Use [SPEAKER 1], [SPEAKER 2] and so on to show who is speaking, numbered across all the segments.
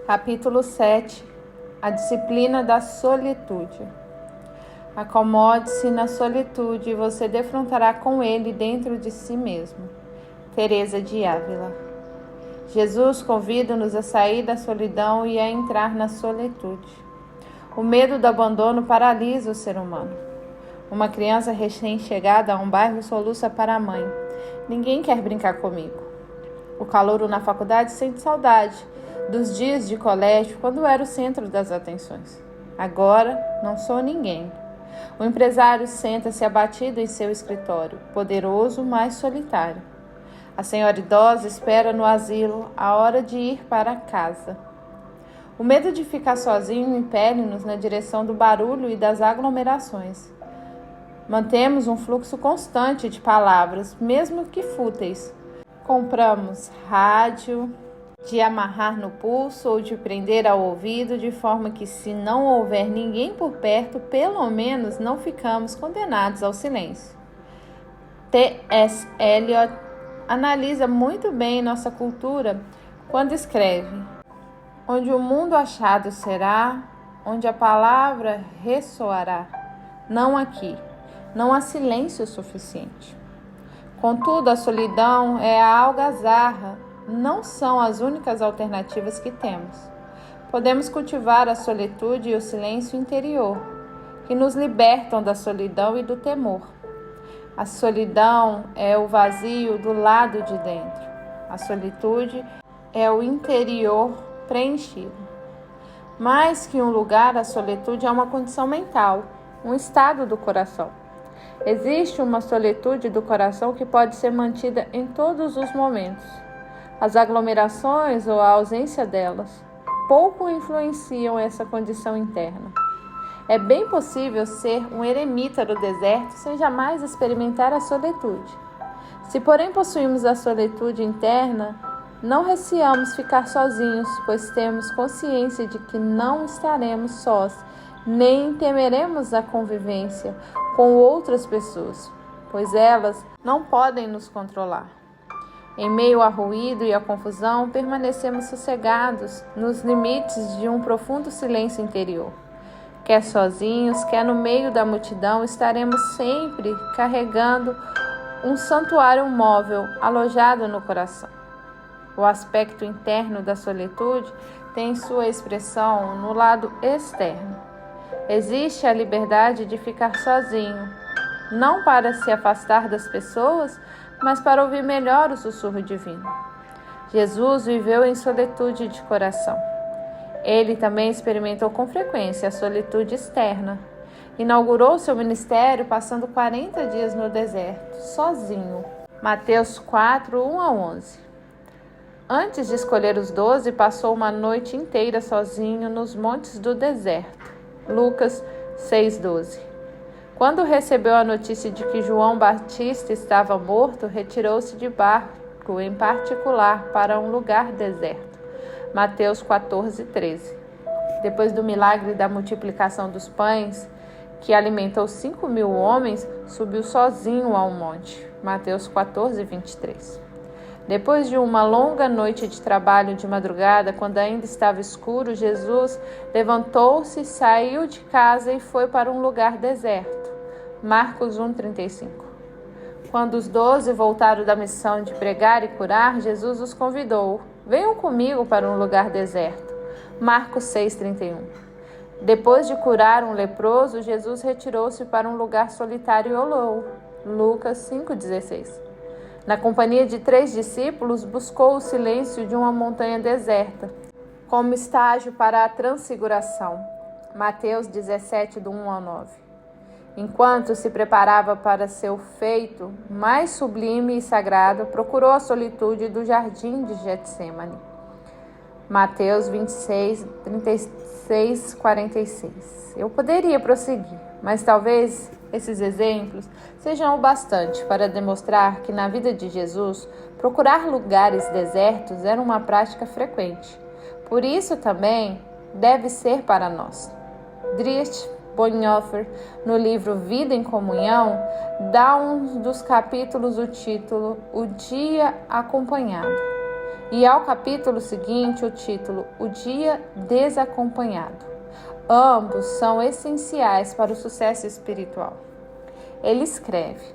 [SPEAKER 1] Capítulo 7. A disciplina da solitude. Acomode-se na solitude e você defrontará com ele dentro de si mesmo. Teresa de Ávila. Jesus convida-nos a sair da solidão e a entrar na solitude. O medo do abandono paralisa o ser humano. Uma criança recém-chegada a um bairro soluça para a mãe: ninguém quer brincar comigo. O calouro na faculdade sente saudade dos dias de colégio, quando era o centro das atenções. Agora não sou ninguém. O empresário senta-se abatido em seu escritório, poderoso, mas solitário. A senhora idosa espera no asilo a hora de ir para casa. O medo de ficar sozinho impele-nos na direção do barulho e das aglomerações. Mantemos um fluxo constante de palavras, mesmo que fúteis. Compramos rádio, de amarrar no pulso ou de prender ao ouvido, de forma que, se não houver ninguém por perto, pelo menos não ficamos condenados ao silêncio. T.S. Eliot analisa muito bem nossa cultura quando escreve: onde o mundo achado será, onde a palavra ressoará. Não aqui, não há silêncio suficiente. Contudo, a solidão é a algazarra, não são as únicas alternativas que temos. Podemos cultivar a solitude e o silêncio interior, que nos libertam da solidão e do temor. A solidão é o vazio do lado de dentro. A solitude é o interior preenchido. Mais que um lugar, a solitude é uma condição mental, um estado do coração. Existe uma solitude do coração que pode ser mantida em todos os momentos. As aglomerações ou a ausência delas pouco influenciam essa condição interna. É bem possível ser um eremita no deserto sem jamais experimentar a solitude. Se, porém, possuímos a solitude interna, não receamos ficar sozinhos, pois temos consciência de que não estaremos sós, nem temeremos a convivência com outras pessoas, pois elas não podem nos controlar. Em meio ao ruído e à confusão, permanecemos sossegados nos limites de um profundo silêncio interior. Quer sozinhos, quer no meio da multidão, estaremos sempre carregando um santuário móvel alojado no coração. O aspecto interno da solitude tem sua expressão no lado externo. Existe a liberdade de ficar sozinho, não para se afastar das pessoas, mas para ouvir melhor o sussurro divino. Jesus viveu em solitude de coração. Ele também experimentou com frequência a solitude externa. Inaugurou seu ministério passando 40 dias no deserto, sozinho. Mateus 4, 1-11. Antes de escolher os 12, passou uma noite inteira sozinho nos montes do deserto. Lucas 6:12. Quando recebeu a notícia de que João Batista estava morto, retirou-se de barco em particular para um lugar deserto. Mateus 14:13. Depois do milagre da multiplicação dos pães, que alimentou 5.000 homens, subiu sozinho ao monte. Mateus 14:23. Depois de uma longa noite de trabalho de madrugada, quando ainda estava escuro, Jesus levantou-se, saiu de casa e foi para um lugar deserto. Marcos 1:35. Quando os 12 voltaram da missão de pregar e curar, Jesus os convidou: venham comigo para um lugar deserto. Marcos 6:31. Depois de curar um leproso, Jesus retirou-se para um lugar solitário e orou. Lucas 5:16. Na companhia de 3 discípulos, buscou o silêncio de uma montanha deserta, como estágio para a transfiguração. Mateus 17, do 1-9. Enquanto se preparava para seu feito mais sublime e sagrado, procurou a solitude do jardim de Getsêmani. Mateus 26, 36, 46. Eu poderia prosseguir, mas talvez esses exemplos sejam o bastante para demonstrar que na vida de Jesus, procurar lugares desertos era uma prática frequente. Por isso também deve ser para nós. Dietrich Bonhoeffer, no livro Vida em Comunhão, dá um dos capítulos o título O Dia Acompanhado. E ao capítulo seguinte, o título, O Dia Desacompanhado. Ambos são essenciais para o sucesso espiritual. Ele escreve: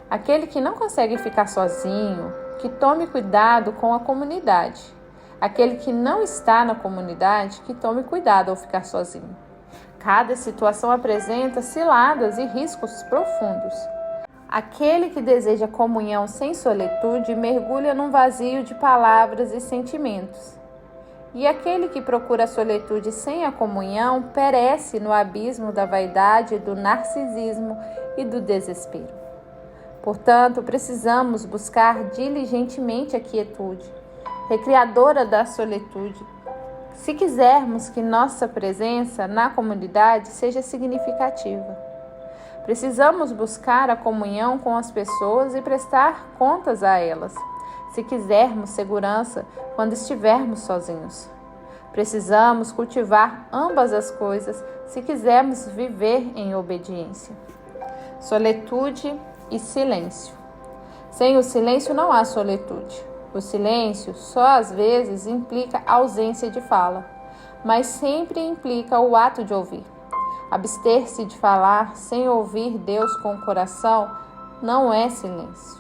[SPEAKER 1] aquele que não consegue ficar sozinho, que tome cuidado com a comunidade. Aquele que não está na comunidade, que tome cuidado ao ficar sozinho. Cada situação apresenta ciladas e riscos profundos. Aquele que deseja comunhão sem solitude mergulha num vazio de palavras e sentimentos. E aquele que procura a solitude sem a comunhão perece no abismo da vaidade, do narcisismo e do desespero. Portanto, precisamos buscar diligentemente a quietude, recriadora da solitude, se quisermos que nossa presença na comunidade seja significativa. Precisamos buscar a comunhão com as pessoas e prestar contas a elas, se quisermos segurança quando estivermos sozinhos. Precisamos cultivar ambas as coisas se quisermos viver em obediência. Solitude e silêncio. Sem o silêncio não há solitude. O silêncio só às vezes implica ausência de fala, mas sempre implica o ato de ouvir. Abster-se de falar sem ouvir Deus com o coração não é silêncio.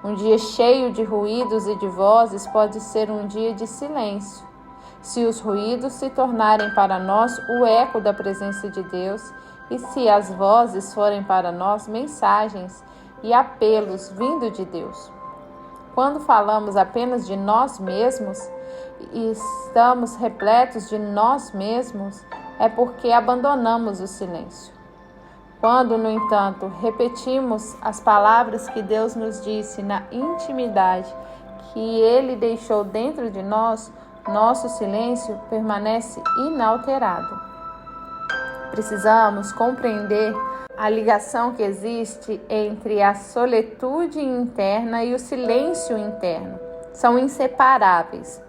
[SPEAKER 1] Um dia cheio de ruídos e de vozes pode ser um dia de silêncio, se os ruídos se tornarem para nós o eco da presença de Deus e se as vozes forem para nós mensagens e apelos vindo de Deus. Quando falamos apenas de nós mesmos e estamos repletos de nós mesmos, é porque abandonamos o silêncio. Quando, no entanto, repetimos as palavras que Deus nos disse na intimidade que Ele deixou dentro de nós, nosso silêncio permanece inalterado. Precisamos compreender a ligação que existe entre a solitude interna e o silêncio interno. São inseparáveis.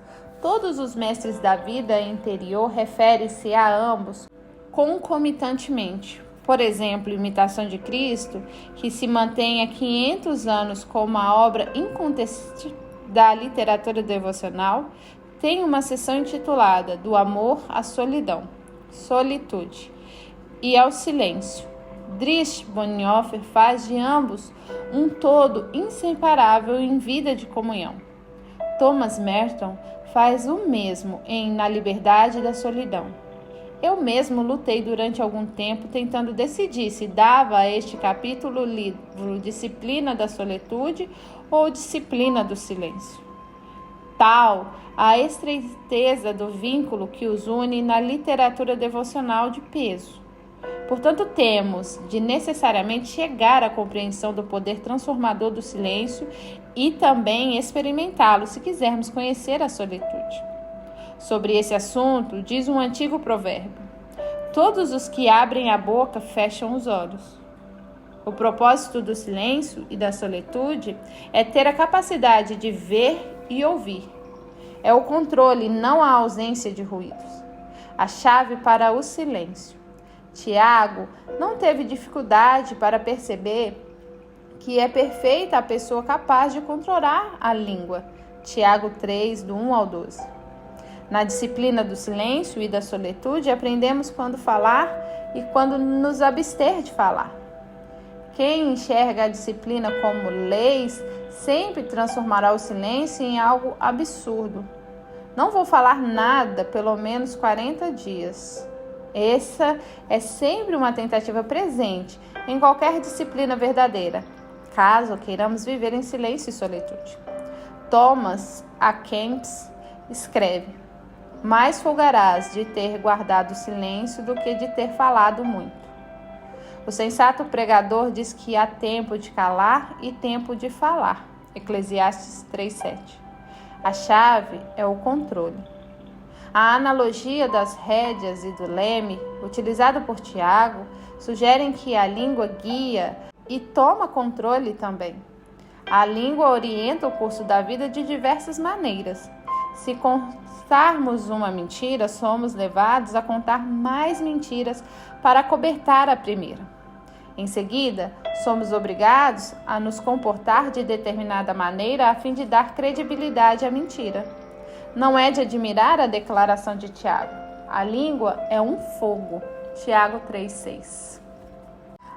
[SPEAKER 1] Todos os mestres da vida interior referem-se a ambos concomitantemente. Por exemplo, Imitação de Cristo, que se mantém há 500 anos como uma obra incontestável da literatura devocional, tem uma seção intitulada Do Amor à Solidão, Solitude e ao Silêncio. Dietrich Bonhoeffer faz de ambos um todo inseparável em vida de comunhão. Thomas Merton faz o mesmo em Na Liberdade da Solidão. Eu mesmo lutei durante algum tempo tentando decidir se dava a este capítulo livro Disciplina da Solitude ou Disciplina do Silêncio. Tal a estreiteza do vínculo que os une na literatura devocional de peso. Portanto, temos de necessariamente chegar à compreensão do poder transformador do silêncio e também experimentá-lo se quisermos conhecer a solitude. Sobre esse assunto, diz um antigo provérbio: todos os que abrem a boca fecham os olhos. O propósito do silêncio e da solitude é ter a capacidade de ver e ouvir. É o controle, não a ausência de ruídos. A chave para o silêncio. Tiago não teve dificuldade para perceber que é perfeita a pessoa capaz de controlar a língua. Tiago 3, do 1 ao 12. Na disciplina do silêncio e da solitude, aprendemos quando falar e quando nos abster de falar. Quem enxerga a disciplina como leis sempre transformará o silêncio em algo absurdo. Não vou falar nada pelo menos 40 dias. Essa é sempre uma tentativa presente em qualquer disciplina verdadeira, caso queiramos viver em silêncio e solitude. Thomas A. Kempis escreve: mais folgarás de ter guardado silêncio do que de ter falado muito. O sensato pregador diz que há tempo de calar e tempo de falar. Eclesiastes 3:7. A chave é o controle. A analogia das rédeas e do leme, utilizada por Tiago, sugerem que a língua guia e toma controle também. A língua orienta o curso da vida de diversas maneiras. Se contarmos uma mentira, somos levados a contar mais mentiras para acobertar a primeira. Em seguida, somos obrigados a nos comportar de determinada maneira a fim de dar credibilidade à mentira. Não é de admirar a declaração de Tiago: a língua é um fogo. Tiago 3,6.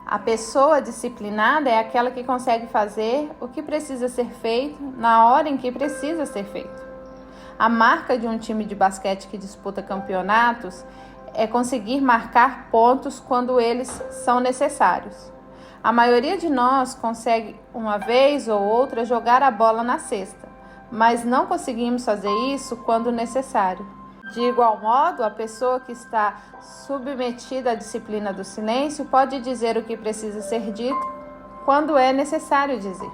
[SPEAKER 1] A pessoa disciplinada é aquela que consegue fazer o que precisa ser feito na hora em que precisa ser feito. A marca de um time de basquete que disputa campeonatos é conseguir marcar pontos quando eles são necessários. A maioria de nós consegue uma vez ou outra jogar a bola na cesta, mas não conseguimos fazer isso quando necessário. De igual modo, a pessoa que está submetida à disciplina do silêncio pode dizer o que precisa ser dito quando é necessário dizer.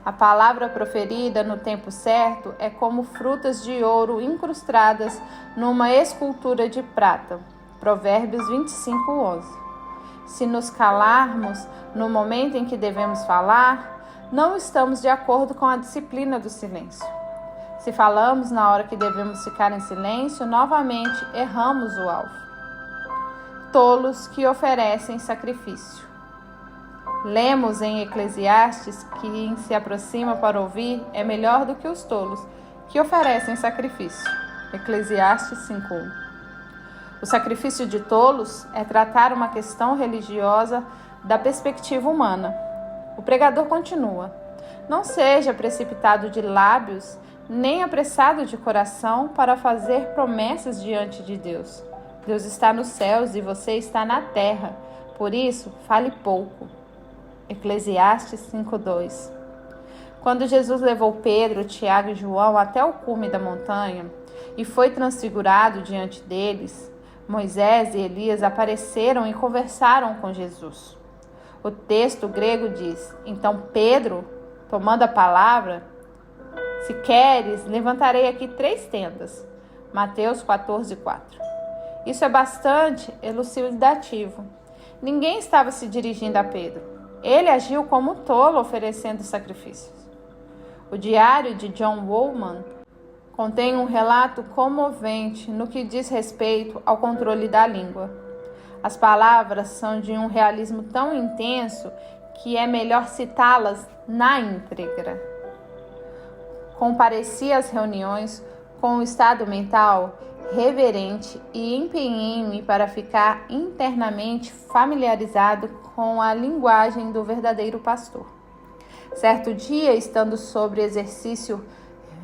[SPEAKER 1] A palavra proferida no tempo certo é como frutas de ouro incrustadas numa escultura de prata. Provérbios 25:11. Se nos calarmos no momento em que devemos falar, não estamos de acordo com a disciplina do silêncio. Se falamos na hora que devemos ficar em silêncio, novamente erramos o alvo. Tolos que oferecem sacrifício. Lemos em Eclesiastes que quem se aproxima para ouvir é melhor do que os tolos que oferecem sacrifício. Eclesiastes 5:1. O sacrifício de tolos é tratar uma questão religiosa da perspectiva humana. O pregador continua: não seja precipitado de lábios, nem apressado de coração para fazer promessas diante de Deus. Deus está nos céus e você está na terra, por isso fale pouco. Eclesiastes 5:2. Quando Jesus levou Pedro, Tiago e João até o cume da montanha e foi transfigurado diante deles, Moisés e Elias apareceram e conversaram com Jesus. O texto grego diz: então Pedro, tomando a palavra, se queres, levantarei aqui 3 tendas. Mateus 14:4. Isso é bastante elucidativo. Ninguém estava se dirigindo a Pedro. Ele agiu como tolo oferecendo sacrifícios. O diário de John Woolman contém um relato comovente no que diz respeito ao controle da língua. As palavras são de um realismo tão intenso que é melhor citá-las na íntegra. Compareci às reuniões com um estado mental reverente e empenhei-me para ficar internamente familiarizado com a linguagem do verdadeiro pastor. Certo dia, estando sob exercício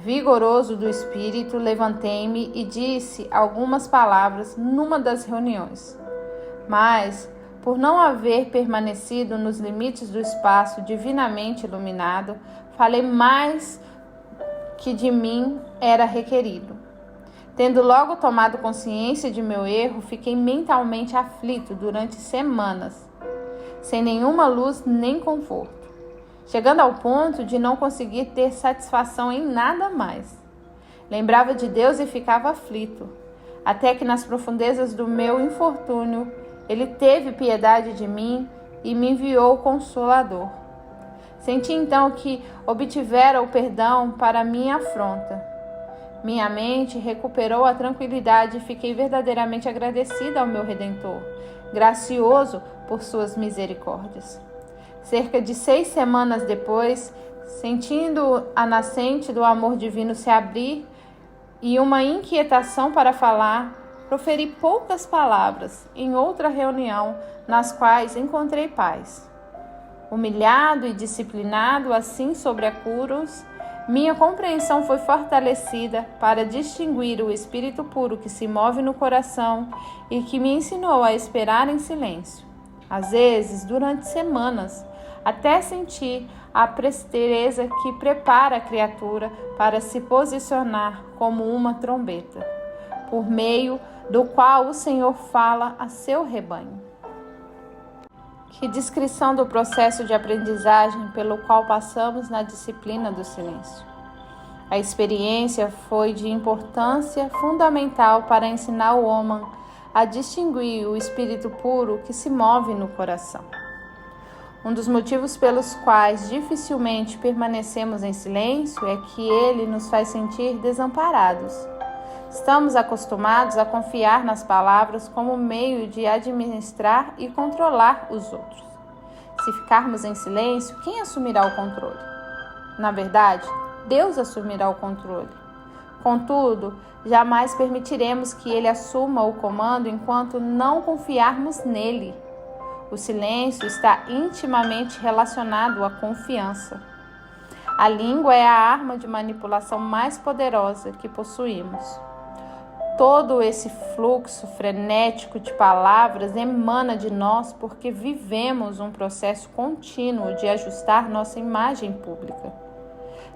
[SPEAKER 1] vigoroso do Espírito, levantei-me e disse algumas palavras numa das reuniões. Mas, por não haver permanecido nos limites do espaço divinamente iluminado, falei mais que de mim era requerido. Tendo logo tomado consciência de meu erro, fiquei mentalmente aflito durante semanas, sem nenhuma luz nem conforto, chegando ao ponto de não conseguir ter satisfação em nada mais. Lembrava de Deus e ficava aflito, até que nas profundezas do meu infortúnio, Ele teve piedade de mim e me enviou o Consolador. Senti então que obtivera o perdão para minha afronta. Minha mente recuperou a tranquilidade e fiquei verdadeiramente agradecida ao meu Redentor, gracioso por suas misericórdias. Cerca de 6 semanas depois, sentindo a nascente do amor divino se abrir e uma inquietação para falar, proferi poucas palavras em outra reunião nas quais encontrei paz. Humilhado e disciplinado assim sobre apuros, minha compreensão foi fortalecida para distinguir o espírito puro que se move no coração e que me ensinou a esperar em silêncio. Às vezes, durante semanas, até sentir a presteza que prepara a criatura para se posicionar como uma trombeta, por meio do qual o Senhor fala a seu rebanho. Que descrição do processo de aprendizagem pelo qual passamos na disciplina do silêncio. A experiência foi de importância fundamental para ensinar o homem a distinguir o espírito puro que se move no coração. Um dos motivos pelos quais dificilmente permanecemos em silêncio é que ele nos faz sentir desamparados. Estamos acostumados a confiar nas palavras como meio de administrar e controlar os outros. Se ficarmos em silêncio, quem assumirá o controle? Na verdade, Deus assumirá o controle. Contudo, jamais permitiremos que ele assuma o comando enquanto não confiarmos nele. O silêncio está intimamente relacionado à confiança. A língua é a arma de manipulação mais poderosa que possuímos. Todo esse fluxo frenético de palavras emana de nós porque vivemos um processo contínuo de ajustar nossa imagem pública.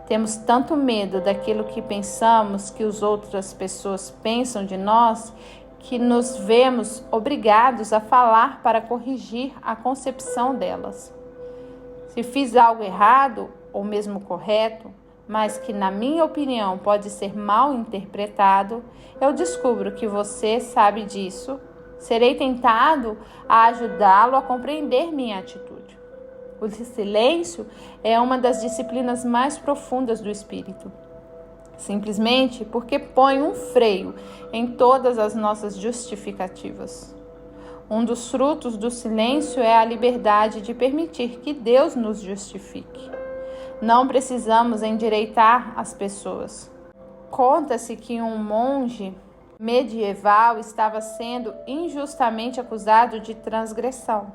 [SPEAKER 1] Temos tanto medo daquilo que pensamos que as outras pessoas pensam de nós, que nos vemos obrigados a falar para corrigir a concepção delas. Se fiz algo errado ou mesmo correto, mas que na minha opinião pode ser mal interpretado, eu descubro que você sabe disso, serei tentado a ajudá-lo a compreender minha atitude. O silêncio é uma das disciplinas mais profundas do espírito, simplesmente porque põe um freio em todas as nossas justificativas. Um dos frutos do silêncio é a liberdade de permitir que Deus nos justifique. Não precisamos endireitar as pessoas. Conta-se que um monge medieval estava sendo injustamente acusado de transgressão.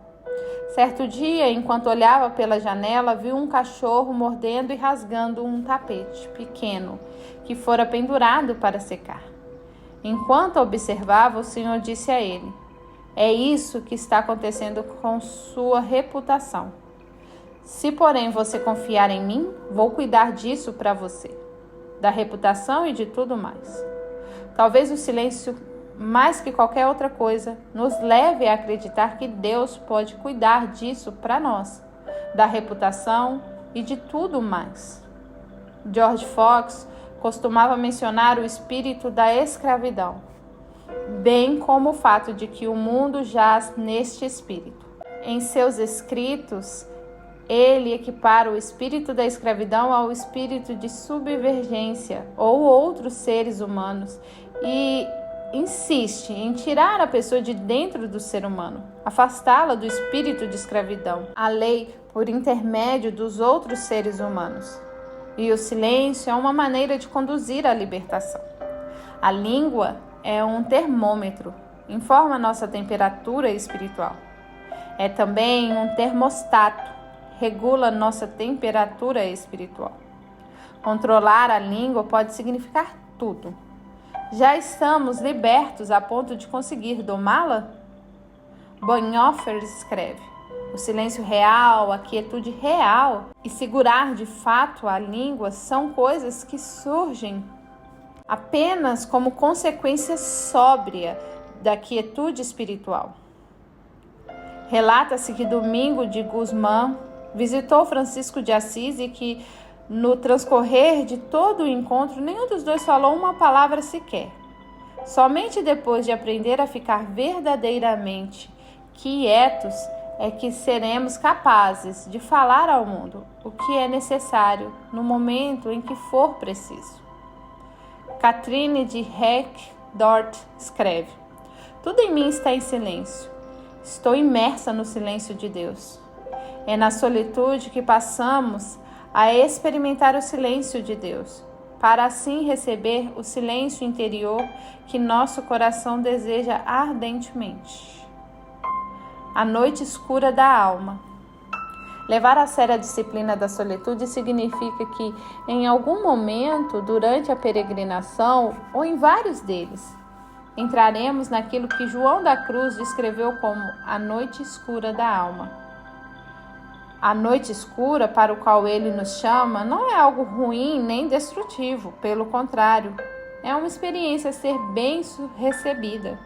[SPEAKER 1] Certo dia, enquanto olhava pela janela, viu um cachorro mordendo e rasgando um tapete pequeno que fora pendurado para secar. Enquanto observava, o Senhor disse a ele: "É isso que está acontecendo com sua reputação. Se, porém, você confiar em mim, vou cuidar disso para você, da reputação e de tudo mais." Talvez o silêncio, mais que qualquer outra coisa, nos leve a acreditar que Deus pode cuidar disso para nós, da reputação e de tudo mais. George Fox costumava mencionar o espírito da escravidão, bem como o fato de que o mundo jaz neste espírito. Em seus escritos, ele equipara o espírito da escravidão ao espírito de subvergência ou outros seres humanos e insiste em tirar a pessoa de dentro do ser humano, afastá-la do espírito de escravidão, a lei por intermédio dos outros seres humanos. E o silêncio é uma maneira de conduzir a libertação. A língua é um termômetro, informa nossa temperatura espiritual. É também um termostato, regula nossa temperatura espiritual. Controlar a língua pode significar tudo. Já estamos libertos a ponto de conseguir domá-la? Bonhoeffer escreve: o silêncio real, a quietude real e segurar de fato a língua são coisas que surgem apenas como consequência sóbria da quietude espiritual. Relata-se que Domingo de Guzmán visitou Francisco de Assis e que, no transcorrer de todo o encontro, nenhum dos dois falou uma palavra sequer. Somente depois de aprender a ficar verdadeiramente quietos é que seremos capazes de falar ao mundo o que é necessário no momento em que for preciso. Catherine de Heck-Dort escreve: tudo em mim está em silêncio. Estou imersa no silêncio de Deus. É na solitude que passamos a experimentar o silêncio de Deus, para assim receber o silêncio interior que nosso coração deseja ardentemente. A noite escura da alma. Levar a sério a disciplina da solitude significa que, em algum momento, durante a peregrinação, ou em vários deles, entraremos naquilo que João da Cruz descreveu como a noite escura da alma. A noite escura para o qual ele nos chama não é algo ruim nem destrutivo, pelo contrário, é uma experiência a ser bem recebida.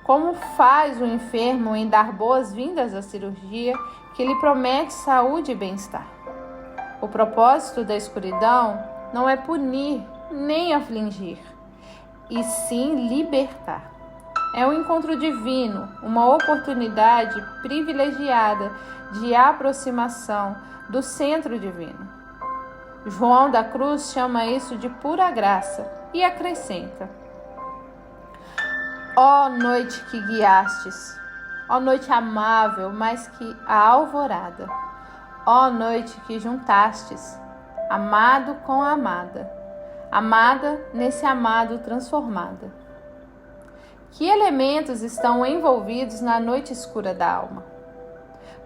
[SPEAKER 1] Como faz o enfermo em dar boas-vindas à cirurgia que lhe promete saúde e bem-estar. O propósito da escuridão não é punir nem afligir, e sim libertar. É um encontro divino, uma oportunidade privilegiada de aproximação do centro divino. João da Cruz chama isso de pura graça e acrescenta: ó noite que guiastes, ó noite amável mais que a alvorada, ó noite que juntastes, amado com a amada, amada nesse amado transformada. Que elementos estão envolvidos na noite escura da alma?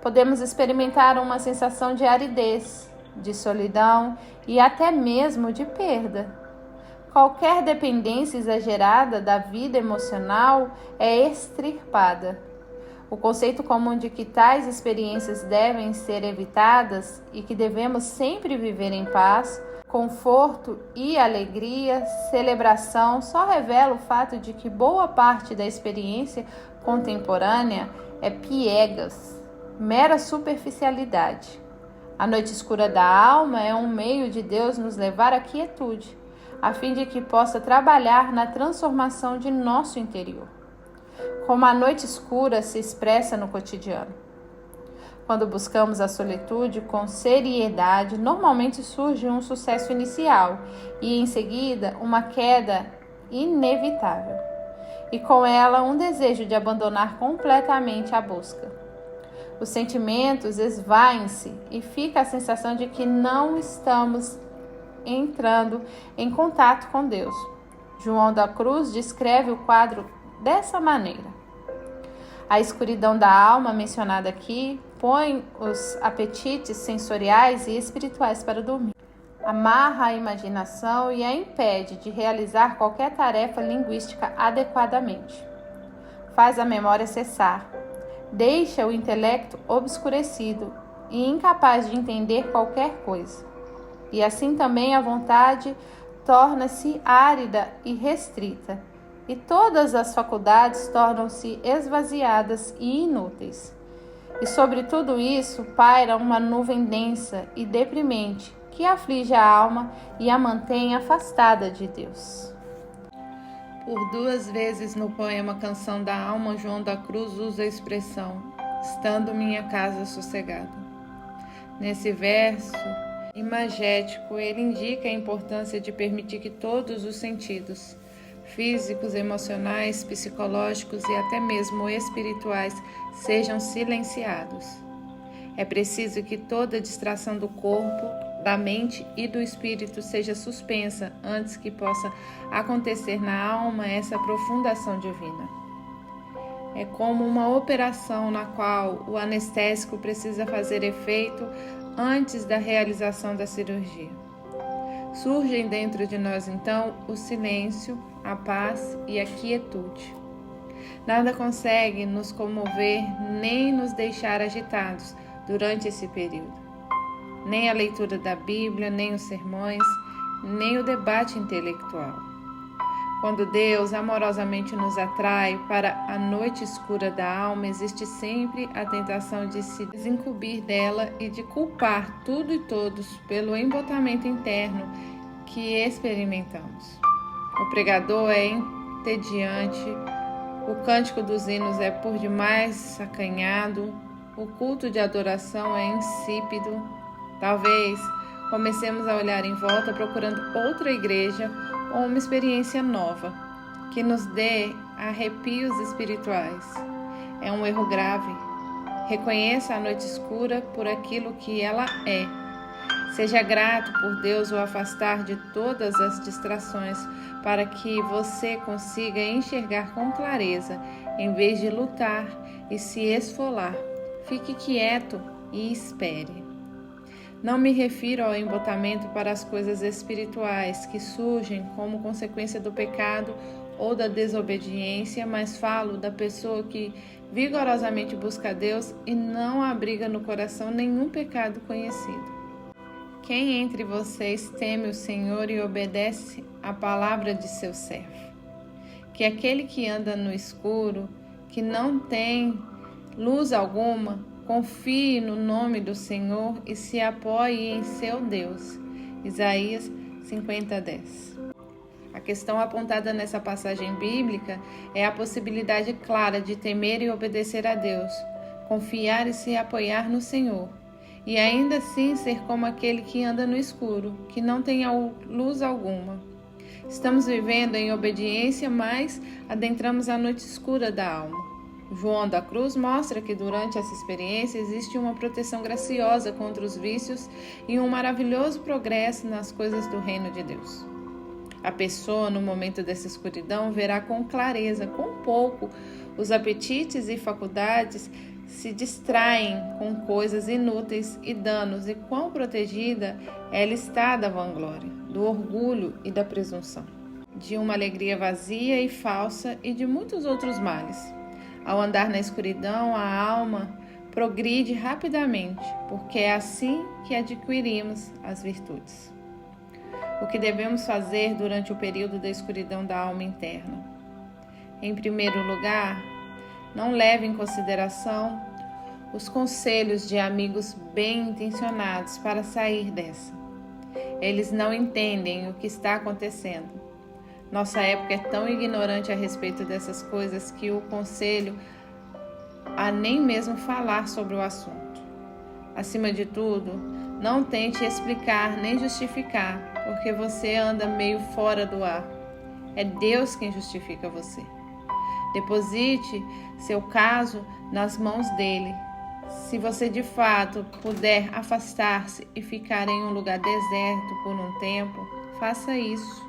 [SPEAKER 1] Podemos experimentar uma sensação de aridez, de solidão e até mesmo de perda. Qualquer dependência exagerada da vida emocional é extirpada. O conceito comum de que tais experiências devem ser evitadas e que devemos sempre viver em paz, conforto e alegria, celebração, só revela o fato de que boa parte da experiência contemporânea é piegas, mera superficialidade. A noite escura da alma é um meio de Deus nos levar à quietude, a fim de que possa trabalhar na transformação de nosso interior. Como a noite escura se expressa no cotidiano. Quando buscamos a solitude com seriedade, normalmente surge um sucesso inicial e, em seguida, uma queda inevitável. E com ela, um desejo de abandonar completamente a busca. Os sentimentos esvaem-se e fica a sensação de que não estamos entrando em contato com Deus. João da Cruz descreve o quadro dessa maneira. A escuridão da alma mencionada aqui põe os apetites sensoriais e espirituais para dormir. Amarra a imaginação e a impede de realizar qualquer tarefa linguística adequadamente. Faz a memória cessar. Deixa o intelecto obscurecido e incapaz de entender qualquer coisa. E assim também a vontade torna-se árida e restrita, e todas as faculdades tornam-se esvaziadas e inúteis. E sobre tudo isso paira uma nuvem densa e deprimente que aflige a alma e a mantém afastada de Deus. Por 2 vezes no poema Canção da Alma, João da Cruz usa a expressão "estando minha casa sossegada". Nesse verso imagético, ele indica a importância de permitir que todos os sentidos, físicos, emocionais, psicológicos e até mesmo espirituais, sejam silenciados. É preciso que toda distração do corpo, da mente e do espírito seja suspensa antes que possa acontecer na alma essa profundação divina. É como uma operação na qual o anestésico precisa fazer efeito antes da realização da cirurgia. Surgem dentro de nós, então, o silêncio, a paz e a quietude. Nada consegue nos comover nem nos deixar agitados durante esse período. Nem a leitura da Bíblia, nem os sermões, nem o debate intelectual. Quando Deus amorosamente nos atrai para a noite escura da alma, existe sempre a tentação de se desincumbir dela e de culpar tudo e todos pelo embotamento interno que experimentamos. O pregador é entediante, o cântico dos hinos é por demais acanhado, o culto de adoração é insípido. Talvez comecemos a olhar em volta procurando outra igreja ou uma experiência nova que nos dê arrepios espirituais. É um erro grave. Reconheça a noite escura por aquilo que ela é. Seja grato por Deus o afastar de todas as distrações para que você consiga enxergar com clareza, em vez de lutar e se esfolar. Fique quieto e espere. Não me refiro ao embotamento para as coisas espirituais que surgem como consequência do pecado ou da desobediência, mas falo da pessoa que vigorosamente busca a Deus e não abriga no coração nenhum pecado conhecido. Quem entre vocês teme o Senhor e obedece à palavra de seu servo? Que aquele que anda no escuro, que não tem luz alguma, confie no nome do Senhor e se apoie em seu Deus. Isaías 50:10. A questão apontada nessa passagem bíblica é a possibilidade clara de temer e obedecer a Deus, confiar e se apoiar no Senhor, e ainda assim ser como aquele que anda no escuro, que não tem luz alguma. Estamos vivendo em obediência, mas adentramos a noite escura da alma. João da Cruz mostra que durante essa experiência existe uma proteção graciosa contra os vícios e um maravilhoso progresso nas coisas do reino de Deus. A pessoa, no momento dessa escuridão, verá com clareza, quão pouco os apetites e faculdades se distraem com coisas inúteis e danos, e quão protegida ela está da vanglória, do orgulho e da presunção, de uma alegria vazia e falsa e de muitos outros males. Ao andar na escuridão, a alma progride rapidamente, porque é assim que adquirimos as virtudes. O que devemos fazer durante o período da escuridão da alma interna? Em primeiro lugar, não leve em consideração os conselhos de amigos bem intencionados para sair dessa. Eles não entendem o que está acontecendo. Nossa época é tão ignorante a respeito dessas coisas que o conselho a nem mesmo falar sobre o assunto. Acima de tudo, não tente explicar nem justificar, porque você anda meio fora do ar. É Deus quem justifica você. Deposite seu caso nas mãos dele. Se você de fato puder afastar-se e ficar em um lugar deserto por um tempo, faça isso.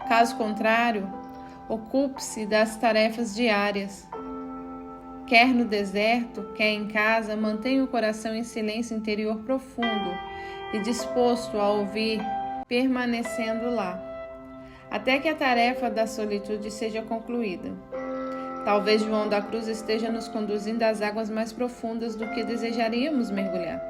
[SPEAKER 1] Caso contrário, ocupe-se das tarefas diárias. Quer no deserto, quer em casa, mantenha o coração em silêncio interior profundo e disposto a ouvir, permanecendo lá, até que a tarefa da solitude seja concluída. Talvez João da Cruz esteja nos conduzindo às águas mais profundas do que desejaríamos mergulhar.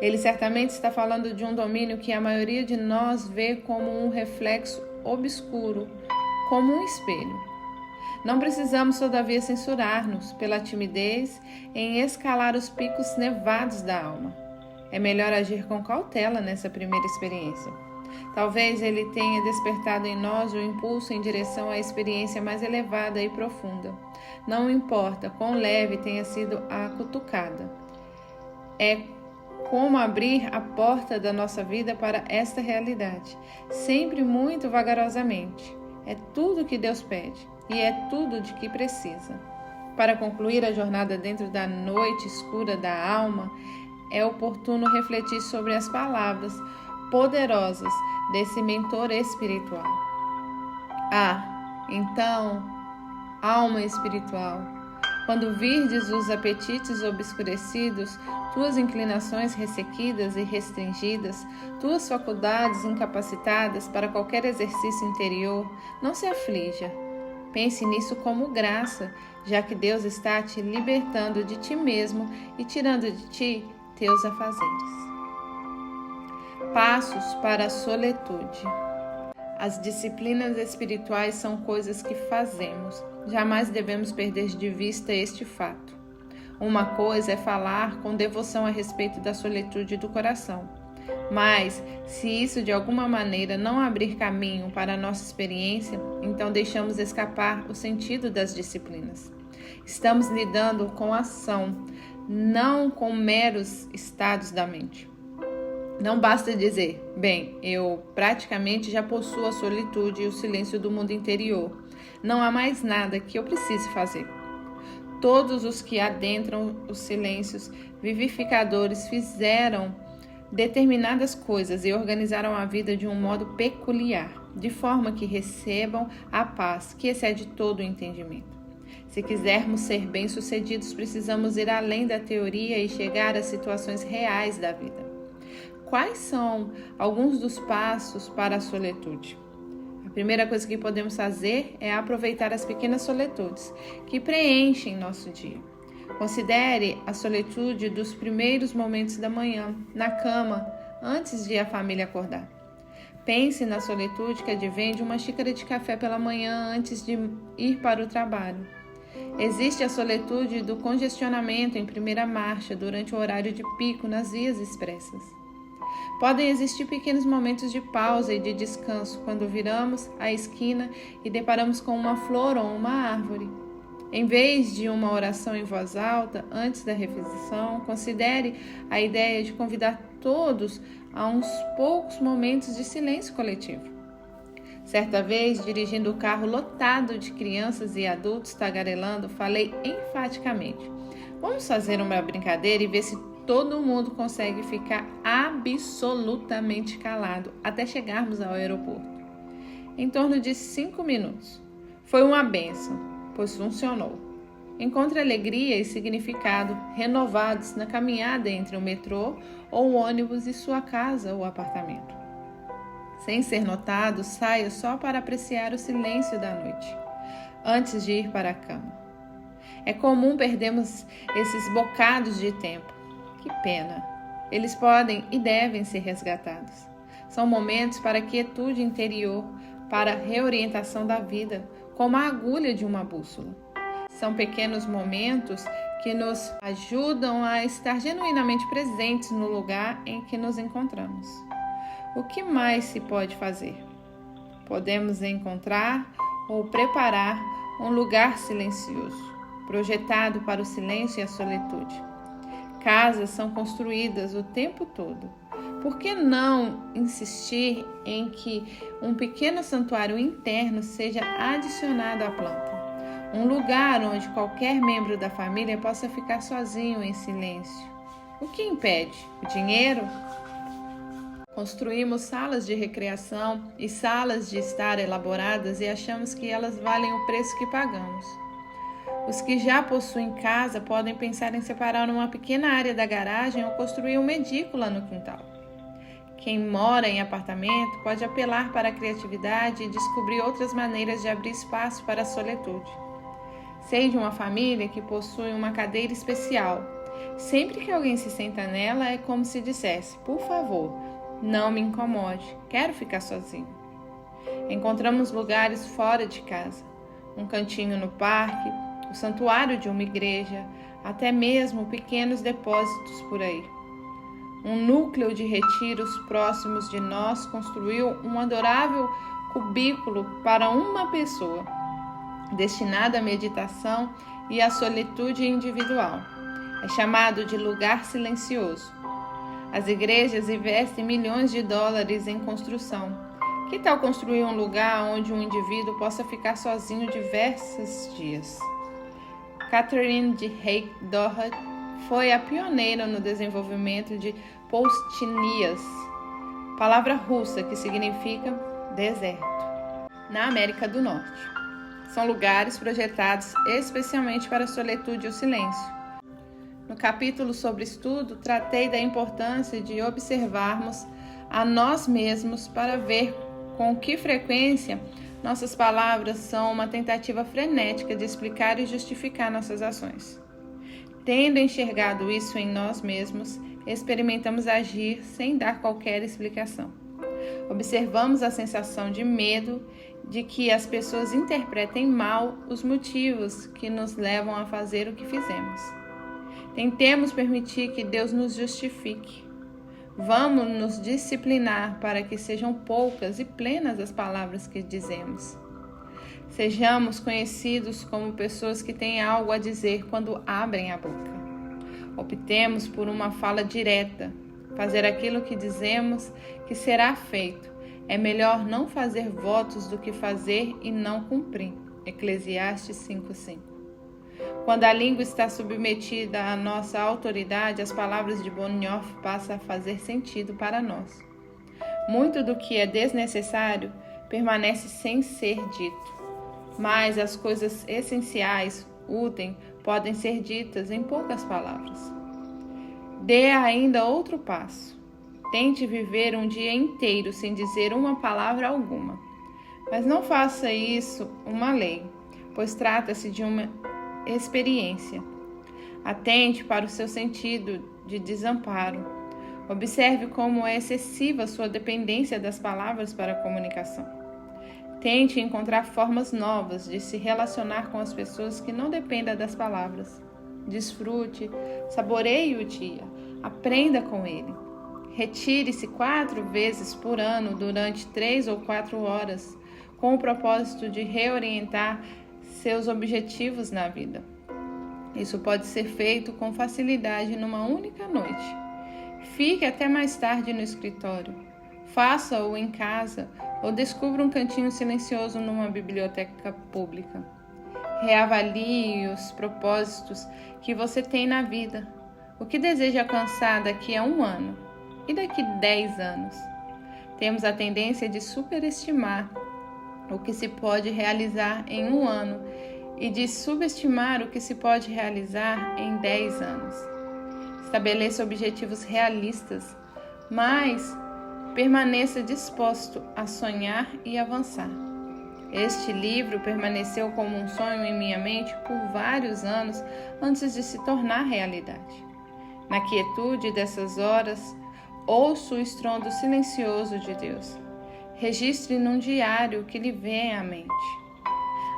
[SPEAKER 1] Ele certamente está falando de um domínio que a maioria de nós vê como um reflexo obscuro, como um espelho. Não precisamos, todavia, censurar-nos pela timidez em escalar os picos nevados da alma. É melhor agir com cautela nessa primeira experiência. Talvez ele tenha despertado em nós o impulso em direção à experiência mais elevada e profunda. Não importa quão leve tenha sido a cutucada. É como abrir a porta da nossa vida para esta realidade, sempre muito vagarosamente. É tudo que Deus pede. E é tudo de que precisa. Para concluir a jornada dentro da noite escura da alma, é oportuno refletir sobre as palavras poderosas desse mentor espiritual. Então, alma espiritual, quando virdes os apetites obscurecidos, tuas inclinações ressequidas e restringidas, tuas faculdades incapacitadas para qualquer exercício interior, não se aflija. Pense nisso como graça, já que Deus está te libertando de ti mesmo e tirando de ti teus afazeres. Passos para a solitude. As disciplinas espirituais são coisas que fazemos. Jamais devemos perder de vista este fato. Uma coisa é falar com devoção a respeito da solitude do coração. Mas, se isso de alguma maneira não abrir caminho para a nossa experiência, então deixamos escapar o sentido das disciplinas. Estamos lidando com ação, não com meros estados da mente. Não basta dizer, bem, eu praticamente já possuo a solitude e o silêncio do mundo interior. Não há mais nada que eu precise fazer. Todos os que adentram os silêncios vivificadores fizeram determinadas coisas e organizaram a vida de um modo peculiar, de forma que recebam a paz que excede todo o entendimento. Se quisermos ser bem-sucedidos, precisamos ir além da teoria e chegar às situações reais da vida. Quais são alguns dos passos para a solitude? A primeira coisa que podemos fazer é aproveitar as pequenas solitudes que preenchem nosso dia. Considere a solitude dos primeiros momentos da manhã, na cama, antes de a família acordar. Pense na solitude que advém de uma xícara de café pela manhã antes de ir para o trabalho. Existe a solitude do congestionamento em primeira marcha durante o horário de pico nas vias expressas. Podem existir pequenos momentos de pausa e de descanso quando viramos a esquina e deparamos com uma flor ou uma árvore. Em vez de uma oração em voz alta, antes da refeição, considere a ideia de convidar todos a uns poucos momentos de silêncio coletivo. Certa vez, dirigindo o carro lotado de crianças e adultos tagarelando, falei enfaticamente: vamos fazer uma brincadeira e ver se todo mundo consegue ficar absolutamente calado até chegarmos ao aeroporto. Em torno de 5 minutos. Foi uma bênção, pois funcionou. Encontre alegria e significado renovados na caminhada entre o metrô ou o ônibus e sua casa ou apartamento. Sem ser notado, saia só para apreciar o silêncio da noite, antes de ir para a cama. É comum perdermos esses bocados de tempo. Que pena! Eles podem e devem ser resgatados. São momentos para a quietude interior, para a reorientação da vida, como a agulha de uma bússola. São pequenos momentos que nos ajudam a estar genuinamente presentes no lugar em que nos encontramos. O que mais se pode fazer? Podemos encontrar ou preparar um lugar silencioso, projetado para o silêncio e a solitude. Casas são construídas o tempo todo. Por que não insistir em que um pequeno santuário interno seja adicionado à planta? Um lugar onde qualquer membro da família possa ficar sozinho em silêncio. O que impede? O dinheiro? Construímos salas de recreação e salas de estar elaboradas e achamos que elas valem o preço que pagamos. Os que já possuem casa podem pensar em separar uma pequena área da garagem ou construir uma edícula no quintal. Quem mora em apartamento pode apelar para a criatividade e descobrir outras maneiras de abrir espaço para a solitude. Sei de uma família que possui uma cadeira especial. Sempre que alguém se senta nela, é como se dissesse: por favor, não me incomode, quero ficar sozinho. Encontramos lugares fora de casa, um cantinho no parque, o santuário de uma igreja, até mesmo pequenos depósitos por aí. Um núcleo de retiros próximos de nós construiu um adorável cubículo para uma pessoa, destinado à meditação e à solitude individual. É chamado de lugar silencioso. As igrejas investem milhões de dólares em construção. Que tal construir um lugar onde um indivíduo possa ficar sozinho diversos dias? Catherine de Doherty foi a pioneira no desenvolvimento de poustinias, palavra russa que significa deserto, na América do Norte. São lugares projetados especialmente para a solitude e o silêncio. No capítulo sobre estudo, tratei da importância de observarmos a nós mesmos para ver com que frequência nossas palavras são uma tentativa frenética de explicar e justificar nossas ações. Tendo enxergado isso em nós mesmos, experimentamos agir sem dar qualquer explicação. Observamos a sensação de medo de que as pessoas interpretem mal os motivos que nos levam a fazer o que fizemos. Tentemos permitir que Deus nos justifique. Vamos nos disciplinar para que sejam poucas e plenas as palavras que dizemos. Sejamos conhecidos como pessoas que têm algo a dizer quando abrem a boca. Optemos por uma fala direta. Fazer aquilo que dizemos que será feito. É melhor não fazer votos do que fazer e não cumprir. Eclesiastes 5:5. Quando a língua está submetida à nossa autoridade, as palavras de Bonhoeffer passam a fazer sentido para nós. Muito do que é desnecessário permanece sem ser dito, mas as coisas essenciais, úteis, podem ser ditas em poucas palavras. Dê ainda outro passo. Tente viver um dia inteiro sem dizer uma palavra alguma. Mas não faça isso uma lei, pois trata-se de uma experiência. Atente para o seu sentido de desamparo. Observe como é excessiva sua dependência das palavras para a comunicação. Tente encontrar formas novas de se relacionar com as pessoas que não dependam das palavras. Desfrute, saboreie o dia, aprenda com ele. Retire-se 4 vezes por ano durante 3 ou 4 horas, com o propósito de reorientar seus objetivos na vida. Isso pode ser feito com facilidade numa única noite. Fique até mais tarde no escritório. Faça-o em casa ou descubra um cantinho silencioso numa biblioteca pública. Reavalie os propósitos que você tem na vida. O que deseja alcançar daqui a 1 ano? E daqui 10 anos? Temos a tendência de superestimar o que se pode realizar em 1 ano e de subestimar o que se pode realizar em 10 anos. Estabeleça objetivos realistas, mas permaneça disposto a sonhar e avançar. Este livro permaneceu como um sonho em minha mente por vários anos antes de se tornar realidade. Na quietude dessas horas, ouço o estrondo silencioso de Deus. Registre num diário o que lhe vem à mente.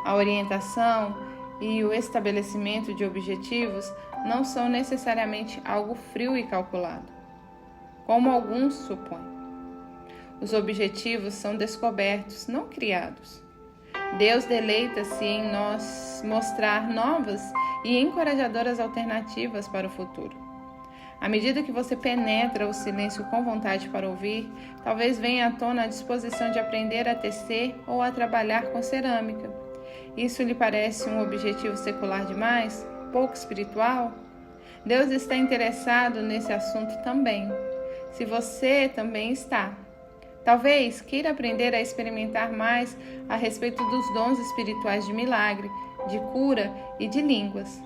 [SPEAKER 1] A orientação e o estabelecimento de objetivos não são necessariamente algo frio e calculado, como alguns supõem. Os objetivos são descobertos, não criados. Deus deleita-se em nós mostrar novas e encorajadoras alternativas para o futuro. À medida que você penetra o silêncio com vontade para ouvir, talvez venha à tona a disposição de aprender a tecer ou a trabalhar com cerâmica. Isso lhe parece um objetivo secular demais? Pouco espiritual? Deus está interessado nesse assunto também, se você também está. Talvez queira aprender a experimentar mais a respeito dos dons espirituais de milagre, de cura e de línguas.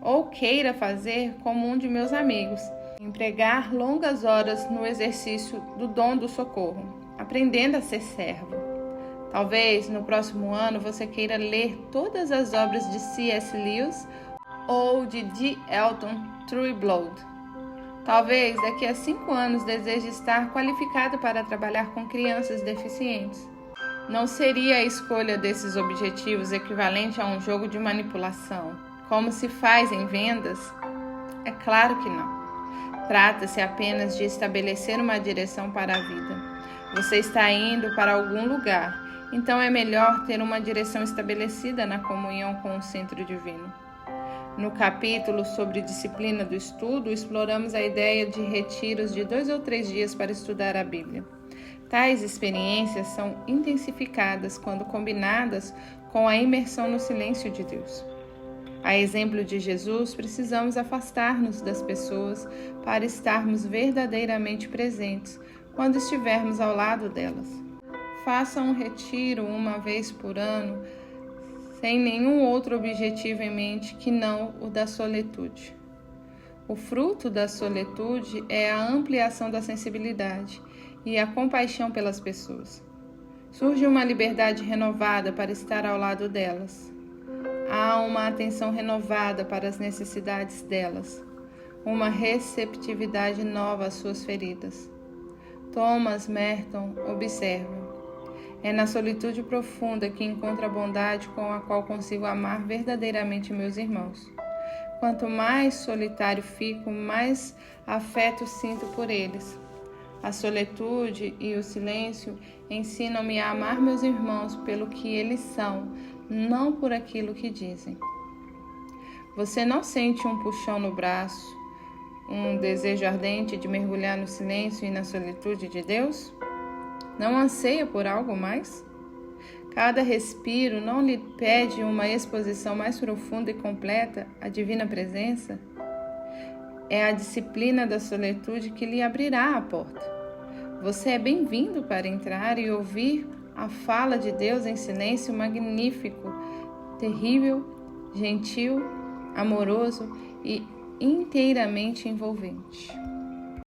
[SPEAKER 1] Ou queira fazer como um de meus amigos, empregar longas horas no exercício do dom do socorro, aprendendo a ser servo. Talvez no próximo ano você queira ler todas as obras de C.S. Lewis ou de D. Elton Trueblood. Talvez daqui a 5 anos deseje estar qualificado para trabalhar com crianças deficientes. Não seria a escolha desses objetivos equivalente a um jogo de manipulação, como se faz em vendas? É claro que não. Trata-se apenas de estabelecer uma direção para a vida. Você está indo para algum lugar, então é melhor ter uma direção estabelecida na comunhão com o Centro Divino. No capítulo sobre disciplina do estudo, exploramos a ideia de retiros de 2 ou 3 dias para estudar a Bíblia. Tais experiências são intensificadas quando combinadas com a imersão no silêncio de Deus. A exemplo de Jesus, precisamos afastar-nos das pessoas para estarmos verdadeiramente presentes quando estivermos ao lado delas. Faça um retiro 1 vez por ano, sem nenhum outro objetivo em mente que não o da solitude. O fruto da solitude é a ampliação da sensibilidade e a compaixão pelas pessoas. Surge uma liberdade renovada para estar ao lado delas. Há uma atenção renovada para as necessidades delas, uma receptividade nova às suas feridas. Thomas Merton observa: é na solitude profunda que encontro a bondade com a qual consigo amar verdadeiramente meus irmãos. Quanto mais solitário fico, mais afeto sinto por eles. A solitude e o silêncio ensinam-me a amar meus irmãos pelo que eles são, não por aquilo que dizem. Você não sente um puxão no braço, um desejo ardente de mergulhar no silêncio e na solitude de Deus? Não anseia por algo mais? Cada respiro não lhe pede uma exposição mais profunda e completa à divina presença? É a disciplina da solitude que lhe abrirá a porta. Você é bem-vindo para entrar e ouvir a fala de Deus em silêncio magnífico, terrível, gentil, amoroso e inteiramente envolvente.